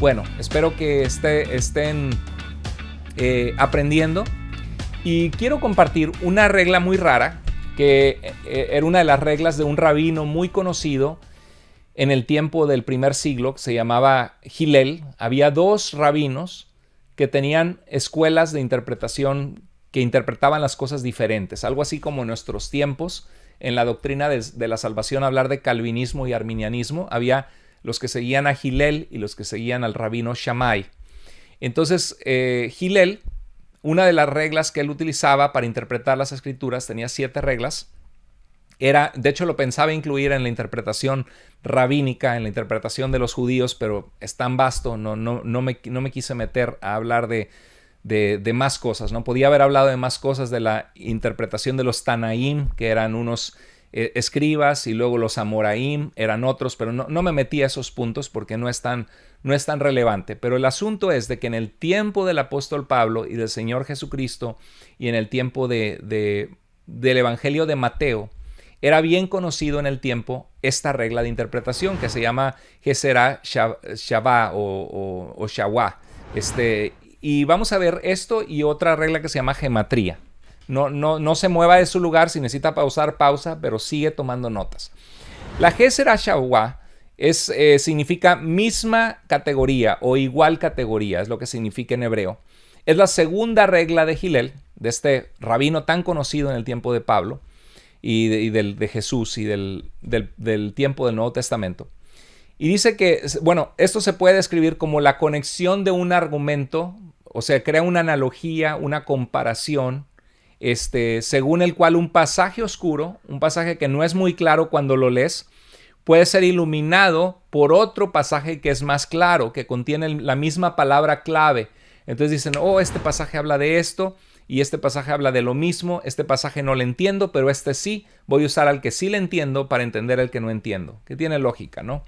Bueno, espero que estén aprendiendo, y quiero compartir una regla muy rara que era una de las reglas de un rabino muy conocido en el tiempo del primer siglo, que se llamaba Hillel. Había dos rabinos que tenían escuelas de interpretación que interpretaban las cosas diferentes, algo así como en nuestros tiempos, en la doctrina de la salvación, hablar de calvinismo y arminianismo. Había los que seguían a Hillel y los que seguían al rabino Shammai. Entonces, Hillel, una de las reglas que él utilizaba para interpretar las escrituras, tenía 7 reglas. De hecho, lo pensaba incluir en la interpretación rabínica, en la interpretación de los judíos, pero es tan vasto, no me quise meter a hablar de más cosas, ¿no? Podía haber hablado de más cosas, de la interpretación de los Tanaim, que eran unos escribas, y luego los Amoraim eran otros, pero no me metí a esos puntos porque no es tan relevante. Pero el asunto es de que en el tiempo del apóstol Pablo y del Señor Jesucristo, y en el tiempo del Evangelio de Mateo, era bien conocido en el tiempo esta regla de interpretación que se llama Gesera Shavá o Shawá. Y vamos a ver esto y otra regla que se llama gematría. No se mueva de su lugar. Si necesita pausar, pausa, pero sigue tomando notas. La Gesera Shavá significa misma categoría o igual categoría, es lo que significa en hebreo. Es la segunda regla de Hillel, de este rabino tan conocido en el tiempo de Pablo y de Jesús y del tiempo del Nuevo Testamento. Y dice que, bueno, esto se puede describir como la conexión de un argumento, o sea, crea una analogía, una comparación, según el cual un pasaje oscuro, un pasaje que no es muy claro cuando lo lees, puede ser iluminado por otro pasaje que es más claro, que contiene la misma palabra clave. Entonces dicen, este pasaje habla de esto, y este pasaje habla de lo mismo. Este pasaje no lo entiendo, pero sí, voy a usar al que sí le entiendo para entender el que no entiendo, que tiene lógica, ¿no?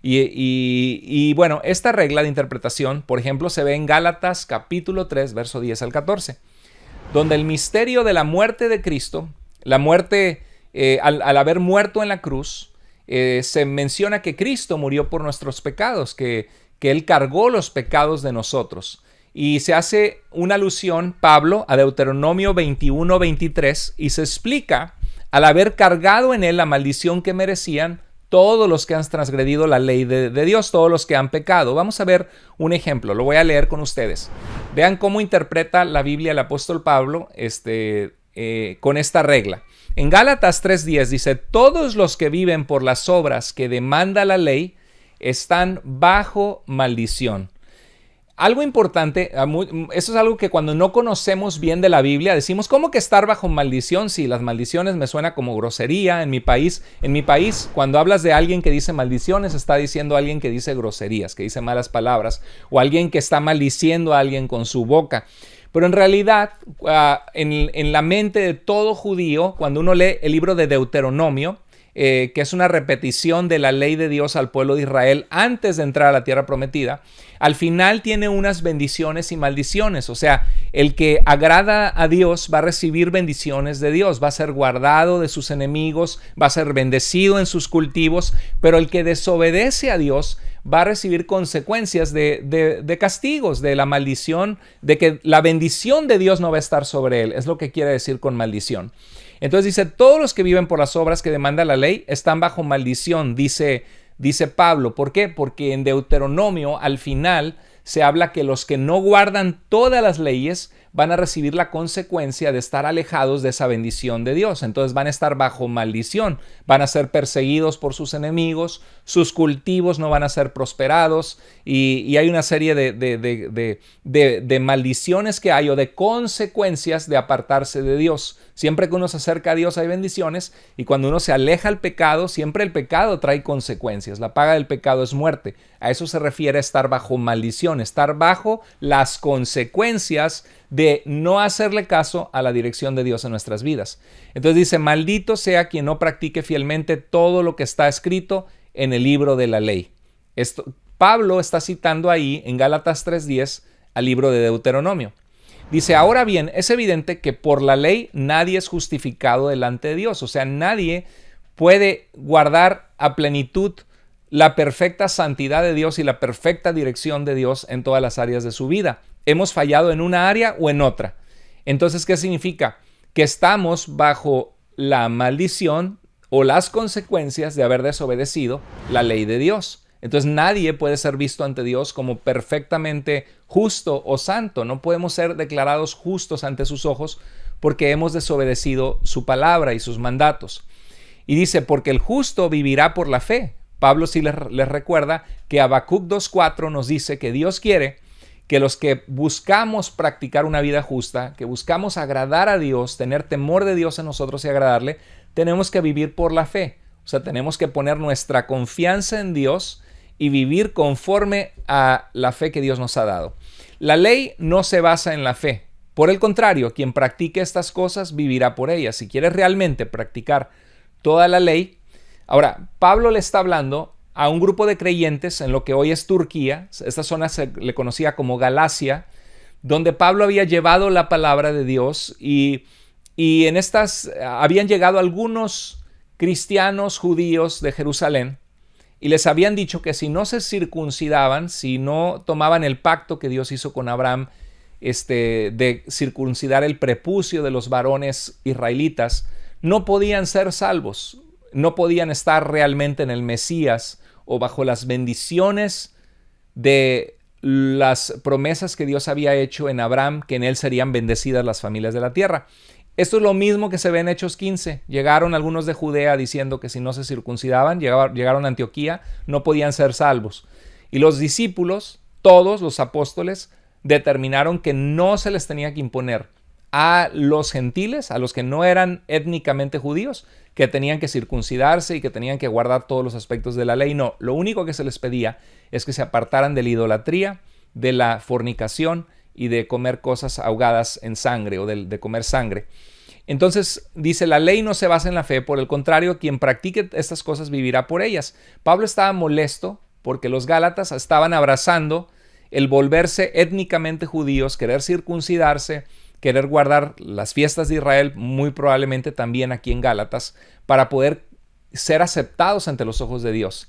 Y bueno, esta regla de interpretación, por ejemplo, se ve en Gálatas capítulo 3, verso 10 al 14, donde el misterio de la muerte de Cristo, la muerte, al haber muerto en la cruz, se menciona que Cristo murió por nuestros pecados, que Él cargó los pecados de nosotros. Y se hace una alusión, Pablo, a Deuteronomio 21:23, y se explica, al haber cargado en él la maldición que merecían todos los que han transgredido la ley de Dios, todos los que han pecado. Vamos a ver un ejemplo, lo voy a leer con ustedes. Vean cómo interpreta la Biblia el apóstol Pablo con esta regla. En Gálatas 3:10 dice, todos los que viven por las obras que demanda la ley están bajo maldición. Algo importante, eso es algo que cuando no conocemos bien de la Biblia decimos, ¿cómo que estar bajo maldición? Si las maldiciones me suena como grosería. En mi país, cuando hablas de alguien que dice maldiciones, está diciendo a alguien que dice groserías, que dice malas palabras, o alguien que está maldiciendo a alguien con su boca. Pero en realidad, en la mente de todo judío, cuando uno lee el libro de Deuteronomio, que es una repetición de la ley de Dios al pueblo de Israel antes de entrar a la tierra prometida, al final tiene unas bendiciones y maldiciones. O sea, el que agrada a Dios va a recibir bendiciones de Dios, va a ser guardado de sus enemigos, va a ser bendecido en sus cultivos, pero el que desobedece a Dios va a recibir consecuencias de castigos, de la maldición, de que la bendición de Dios no va a estar sobre él. Es lo que quiere decir con maldición. Entonces dice, todos los que viven por las obras que demanda la ley están bajo maldición, dice Pablo. ¿Por qué? Porque en Deuteronomio al final se habla que los que no guardan todas las leyes van a recibir la consecuencia de estar alejados de esa bendición de Dios. Entonces van a estar bajo maldición, van a ser perseguidos por sus enemigos, sus cultivos no van a ser prosperados, y hay una serie de maldiciones que hay, o de consecuencias de apartarse de Dios. Siempre que uno se acerca a Dios hay bendiciones, y cuando uno se aleja al pecado, siempre el pecado trae consecuencias. La paga del pecado es muerte. A eso se refiere estar bajo maldición, estar bajo las consecuencias de no hacerle caso a la dirección de Dios en nuestras vidas. Entonces dice, maldito sea quien no practique fielmente todo lo que está escrito en el libro de la ley. Pablo está citando ahí en Gálatas 3:10 al libro de Deuteronomio. Dice, ahora bien, es evidente que por la ley nadie es justificado delante de Dios. O sea, nadie puede guardar a plenitud la perfecta santidad de Dios y la perfecta dirección de Dios en todas las áreas de su vida. Hemos fallado en una área o en otra. Entonces, ¿qué significa? Que estamos bajo la maldición o las consecuencias de haber desobedecido la ley de Dios. Entonces nadie puede ser visto ante Dios como perfectamente justo o santo. No podemos ser declarados justos ante sus ojos porque hemos desobedecido su palabra y sus mandatos. Y dice, porque el justo vivirá por la fe. Pablo sí les recuerda que Habacuc 2:4 nos dice que Dios quiere que los que buscamos practicar una vida justa, que buscamos agradar a Dios, tener temor de Dios en nosotros y agradarle, tenemos que vivir por la fe. O sea, tenemos que poner nuestra confianza en Dios y vivir conforme a la fe que Dios nos ha dado. La ley no se basa en la fe. Por el contrario, quien practique estas cosas vivirá por ellas. Si quieres realmente practicar toda la ley. Ahora, Pablo le está hablando a un grupo de creyentes en lo que hoy es Turquía. Esta zona se le conocía como Galacia, donde Pablo había llevado la palabra de Dios y en estas habían llegado algunos cristianos judíos de Jerusalén y les habían dicho que si no se circuncidaban, si no tomaban el pacto que Dios hizo con Abraham, de circuncidar el prepucio de los varones israelitas, no podían ser salvos, no podían estar realmente en el Mesías o bajo las bendiciones de las promesas que Dios había hecho en Abraham, que en él serían bendecidas las familias de la tierra. Esto es lo mismo que se ve en Hechos 15. Llegaron algunos de Judea diciendo que si no se circuncidaban, llegaron a Antioquía, no podían ser salvos. Y los discípulos, todos los apóstoles, determinaron que no se les tenía que imponer a los gentiles, a los que no eran étnicamente judíos, que tenían que circuncidarse y que tenían que guardar todos los aspectos de la ley. No, lo único que se les pedía es que se apartaran de la idolatría, de la fornicación y de comer cosas ahogadas en sangre o de comer sangre. Entonces dice, la ley no se basa en la fe, por el contrario, quien practique estas cosas vivirá por ellas. Pablo estaba molesto porque los gálatas estaban abrazando el volverse étnicamente judíos, querer circuncidarse, querer guardar las fiestas de Israel, muy probablemente también aquí en Gálatas, para poder ser aceptados ante los ojos de Dios.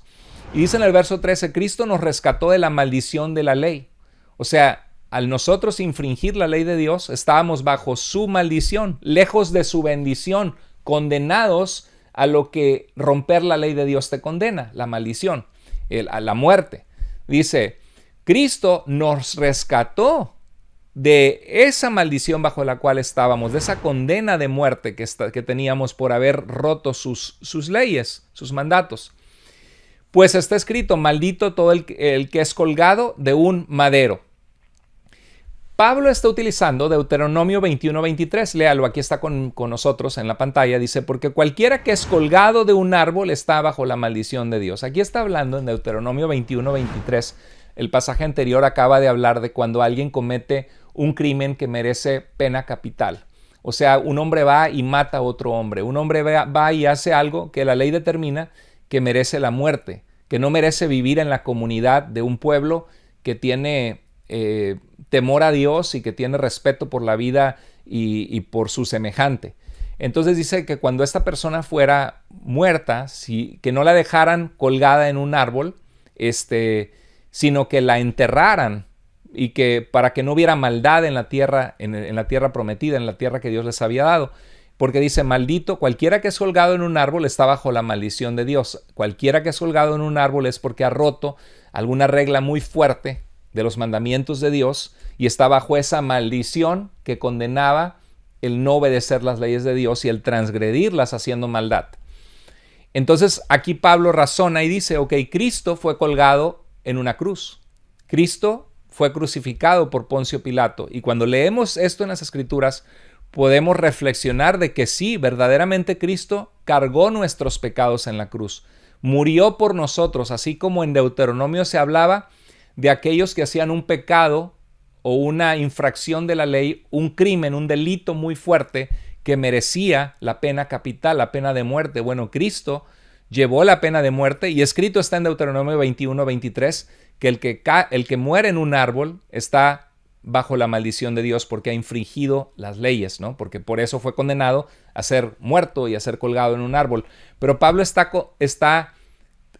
Y dice en el verso 13, Cristo nos rescató de la maldición de la ley. O sea, al nosotros infringir la ley de Dios, estábamos bajo su maldición, lejos de su bendición, condenados a lo que romper la ley de Dios te condena, la maldición, a la muerte. Dice, Cristo nos rescató de esa maldición bajo la cual estábamos, de esa condena de muerte que teníamos por haber roto sus leyes, sus mandatos. Pues está escrito, maldito todo el que es colgado de un madero. Pablo está utilizando Deuteronomio 21:23, léalo, aquí está con nosotros en la pantalla, dice, porque cualquiera que es colgado de un árbol está bajo la maldición de Dios. Aquí está hablando en Deuteronomio 21:23, el pasaje anterior acaba de hablar de cuando alguien comete un crimen que merece pena capital. O sea, un hombre va y mata a otro hombre, un hombre va y hace algo que la ley determina que merece la muerte, que no merece vivir en la comunidad de un pueblo que tiene temor a Dios y que tiene respeto por la vida y por su semejante. Entonces dice que cuando esta persona fuera muerta, que no la dejaran colgada en un árbol, sino que la enterraran y que para que no hubiera maldad en la tierra, en la tierra prometida, en la tierra que Dios les había dado. Porque dice, maldito, cualquiera que es colgado en un árbol está bajo la maldición de Dios. Cualquiera que es colgado en un árbol es porque ha roto alguna regla muy fuerte de los mandamientos de Dios y está bajo esa maldición que condenaba el no obedecer las leyes de Dios y el transgredirlas haciendo maldad. Entonces aquí Pablo razona y dice, ok, Cristo fue colgado en una cruz. Cristo fue crucificado por Poncio Pilato. Y cuando leemos esto en las Escrituras, podemos reflexionar de que sí, verdaderamente Cristo cargó nuestros pecados en la cruz. Murió por nosotros, así como en Deuteronomio se hablaba de aquellos que hacían un pecado o una infracción de la ley, un crimen, un delito muy fuerte que merecía la pena capital, la pena de muerte. Bueno, Cristo llevó la pena de muerte y escrito está en Deuteronomio 21:23 que el que muere en un árbol está bajo la maldición de Dios porque ha infringido las leyes, ¿no? Porque por eso fue condenado a ser muerto y a ser colgado en un árbol. Pero Pablo está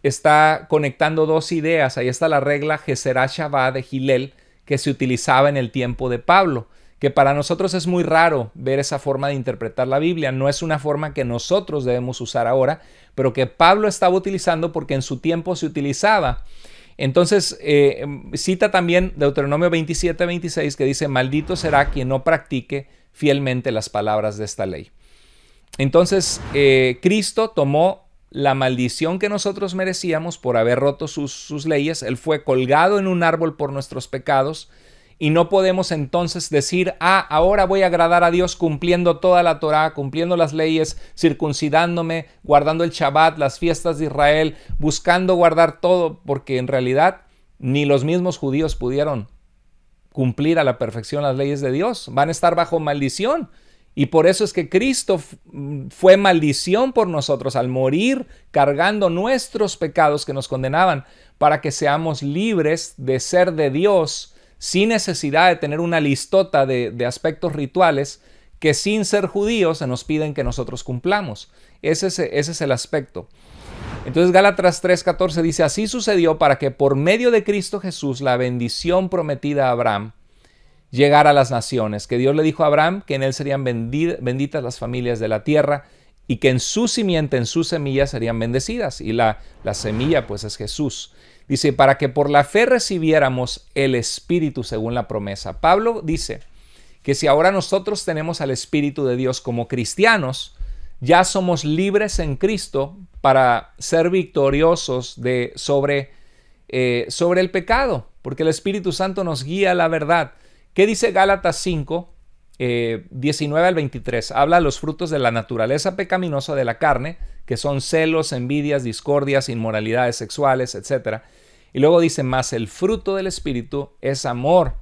está conectando dos ideas. Ahí está la regla Geserá Shavá de Hillel, que se utilizaba en el tiempo de Pablo, que para nosotros es muy raro ver esa forma de interpretar la Biblia. No es una forma que nosotros debemos usar ahora, pero que Pablo estaba utilizando porque en su tiempo se utilizaba. Entonces cita también Deuteronomio 27:26, que dice: maldito será quien no practique fielmente las palabras de esta ley. Entonces Cristo tomó la maldición que nosotros merecíamos por haber roto sus leyes. Él fue colgado en un árbol por nuestros pecados. Y no podemos entonces decir: ahora voy a agradar a Dios cumpliendo toda la Torá, cumpliendo las leyes, circuncidándome, guardando el Shabbat, las fiestas de Israel, buscando guardar todo, porque en realidad ni los mismos judíos pudieron cumplir a la perfección las leyes de Dios. Van a estar bajo maldición. Y por eso es que Cristo fue maldición por nosotros al morir cargando nuestros pecados que nos condenaban, para que seamos libres de ser de Dios, sin necesidad de tener una listota de aspectos rituales que sin ser judíos se nos piden que nosotros cumplamos. Ese es el aspecto. Entonces Gálatas 3:14 dice: así sucedió para que por medio de Cristo Jesús la bendición prometida a Abraham llegara a las naciones, que Dios le dijo a Abraham que en él serían benditas las familias de la tierra y que en su simiente, en su semilla serían bendecidas. Y la semilla pues es Jesús. Dice: para que por la fe recibiéramos el Espíritu según la promesa. Pablo dice que si ahora nosotros tenemos al Espíritu de Dios como cristianos, ya somos libres en Cristo para ser victoriosos sobre el pecado, porque el Espíritu Santo nos guía a la verdad. ¿Qué dice Gálatas 5, 19 al 23? Habla de los frutos de la naturaleza pecaminosa de la carne, que son celos, envidias, discordias, inmoralidades sexuales, etc. Y luego dice: más el fruto del Espíritu es amor,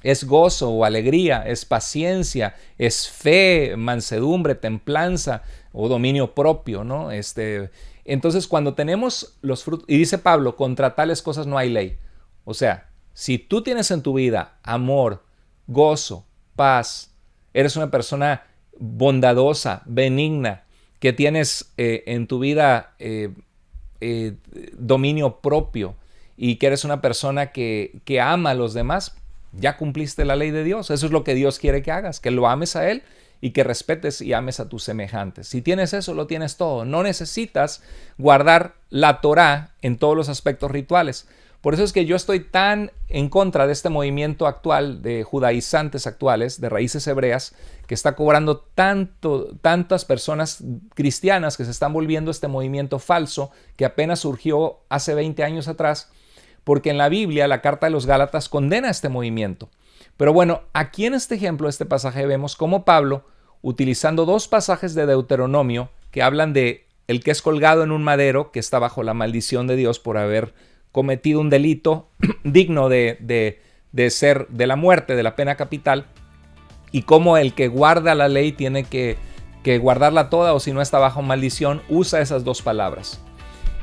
es gozo o alegría, es paciencia, es fe, mansedumbre, templanza o dominio propio, ¿no? Entonces, cuando tenemos los frutos, y dice Pablo: contra tales cosas no hay ley. O sea, si tú tienes en tu vida amor, gozo, paz, eres una persona bondadosa, benigna, que tienes en tu vida dominio propio y que eres una persona que ama a los demás, ya cumpliste la ley de Dios. Eso es lo que Dios quiere que hagas, que lo ames a Él y que respetes y ames a tus semejantes. Si tienes eso, lo tienes todo. No necesitas guardar la Torá en todos los aspectos rituales. Por eso es que yo estoy tan en contra de este movimiento actual de judaizantes actuales, de raíces hebreas, que está cobrando tantas personas cristianas que se están volviendo este movimiento falso que apenas surgió hace 20 años atrás, porque en la Biblia, la carta de los Gálatas condena este movimiento. Pero bueno, aquí en este ejemplo, este pasaje, vemos cómo Pablo, utilizando dos pasajes de Deuteronomio que hablan de el que es colgado en un madero, que está bajo la maldición de Dios por haber cometido un delito digno de ser de la muerte, de la pena capital, y cómo el que guarda la ley tiene que guardarla toda, o si no está bajo maldición, usa esas dos palabras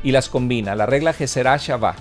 y las combina. La regla Geserá Shavá.